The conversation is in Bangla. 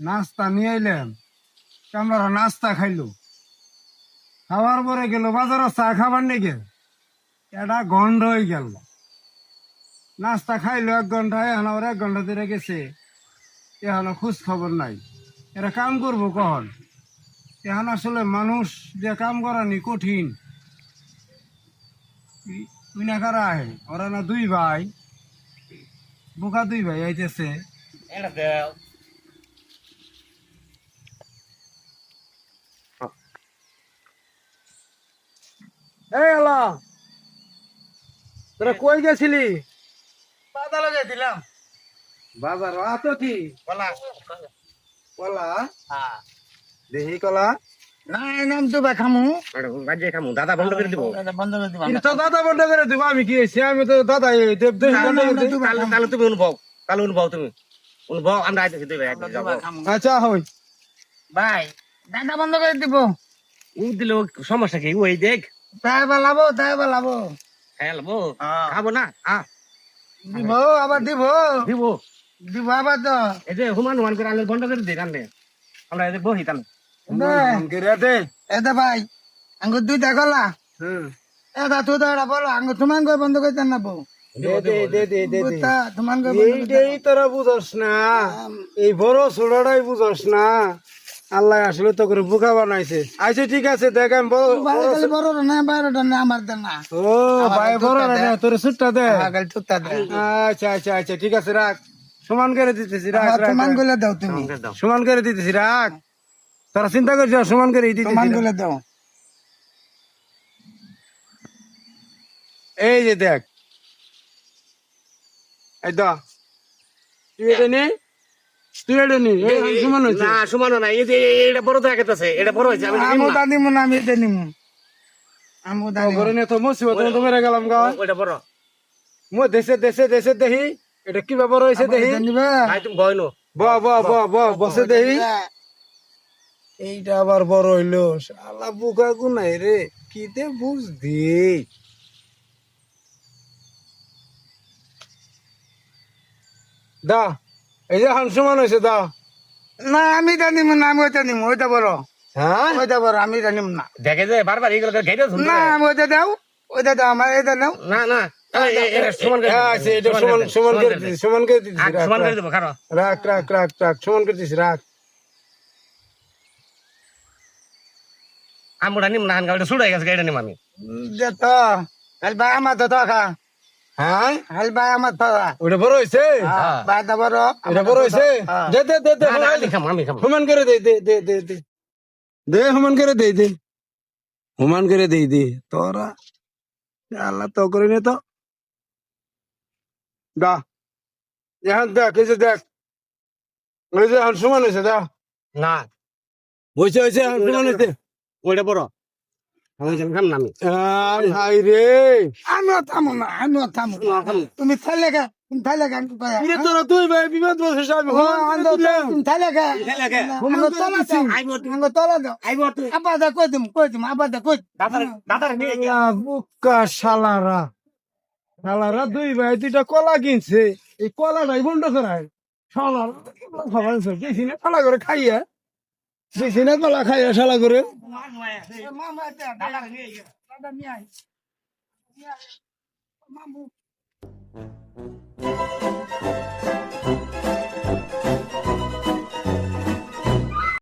নাস্তা নিয়ে আইলাম, আমরা নাস্তা খাইলো, খাওয়ার পরে গেল বাজারে চা খাবার নেগে, এটা গন্ধ হয়ে গেল। নাস্তা খাইলো 1 ঘন্টা, এখন আবার 1 ঘন্টা ধরে গেছে, এখনো খোঁজ খবর নাই। এরা কাম করবো কখন? এখন আসলে মানুষ যে কাম করানি কঠিন। তুই না কারা আহে, ওরা না 2 ভাই, বোকা 2 ভাই আইতেছে। এই আলা, তোরা কই গেছিলি? বাজারে যাইছিলাম। বাজার আতো কি কলা কলা? হ্যাঁ। দেহি কলা। না নাম তো খামু বাজে খামু দাদা বন্ধ করে দিব। বন্ধ করে দিব। কিন্তু দাদা বন্ধ করে দিব, আমি কি হয়েছি? আমি তো দাদা দেব দেহি বন্ধ করে দিই। তাহলে তুমি অনুভব, তাহলে অনুভব তুমি অনুভব, আমরা আইতেছি দুই ভাই একদিন যাবো। আচ্ছা হই ভাই দাদা বন্ধ করে দিব। ও দিলে সমস্যা কি? ওই দেখ তাই বালাবো তাই বালাবো। খেলবো খাবো না দিব আবার দিব দিব দিব আবার তো। এই যে হুমান হুমান করে আনলে বন্ধ করে দিই আনলে আমরা এই যে বহি তাহলে দে। এটা ভাই আঙ্গুর 2টা কলা। এটা তুই তো এটা বলো আঙ্গুর তোমার করে বন্ধ করে দেন না বউ। দে। তোমার করে বন্ধ করে এইটাই তোরা বুঝস না, এই বড় ছোটটাই বুঝস না। আল্লাহ আসলে তো করে বোকা বানাইছে। আচ্ছা ঠিক আছে, দেখ আমি বড় না বাইরেটা না আমার দেন না। ও ভাই বড় না, তোর সুটটা দে। আগাল চুত্তা দে। আচ্ছা আচ্ছা আচ্ছা ঠিক আছে, রাখ, সমান করে দিতেছি, রাখ রাখ, সমান রাখ। করে দাও তুমি। সমান করে দিতেছি, রাখ, তোরা চিন্তা করছিস, সমান করে দিতেছি। সমান করে দাও। এই যে দেখ, এই দা, তুই এটা নে, তুই এটা নে, এই সমান হয়েছে। না সমানো না, এই যে এটা বড় তো একাছে, এটা বড় হয়েছে আমি আমো দাদিমু না আমি এটা নিমু। আমো দাদিমু। ঘরে নিয়ে তো মুসিবত তো মেরে গেলাম গা। ওইটা বড় মো দেশে দেশে দেশে দেখি এটা কি ব্যাপার হয়েছে দেখি। নিবে। ভাই তুমি ভয় নো বসে দেখি। এইটা আবার বড় হইলো, শালা বুকা গুনাই রে, কি দে বুঝদি। দা, এই যে হান সমান হয়েছে, দা। না আমি এটা নিমু না, আমি ওইটা নিমু, ওইটা বড়। হ্যাঁ ওইটা বড়, আমি এটা নিমু না। দেখে যে বারবার এইগুলো ঘেটে শুনতে না আমি ওইটা দাও, ওইটা দাও, আমার এটা নাও। না না এটা সমান করে আচ্ছা এটা সমান সমান করে দিছি, সমান করে দিছি, সমান করে দেবো খারাপ রাখ রাখ রাখ রাখ, সমান করে দিছি, রাখ। আমরা নিম না গাড়িটা ছুড়ে গেছে, গাড়িটা নিম আমি দে তো হাল ভাই আমার তো খা। হ্যাঁ হাল ভাই আমার তো ওটা বড় হয়েছে, বাইটা বড়। এটা বড় হয়েছে। দে দে দে দে, আমি খাম আমি খাম হুমান করে দে দে দে দে দে দে, হুমান করে দে দে, হুমান করে দে দে, তোরা আল্লাহ তো করে নে তো। দা, এখন দেখ, এই যে দেখ, ওই যে এখন সমান হয়েছে, দা, না হয়েছে হয়েছে, এখন সমান হয়েছে। ওইটা বড় আমি খাম না আমি আয় হায় রে, আমিও থামো না, আমিও থামো না। তুমি থাইলে গা, তুমি থাইলে গা। কিরে তোরা তুই ভাই বিপদ বসেছ, আমি হুমান করে দিলাম। তুমি থাইলে গা। আঙ্গ তলা আছি, আঙ্গ তলা দাও। আবার দা কই দিম, আবার দা কই। দাদার নিয়ে গিয়া আল্লাহ, বুকা শালারা, শালারা 2 ভাই 2টা কলা কিনছে, এই কলাটাই বন্ধ করায়। শালারা খাবার বেশি না কলা করে খাইয়া, বেশি না কলা খাইয়া শালা করে। মামা দাদা নিয়ে আয়। দাদা নিয়ে আয়। মামু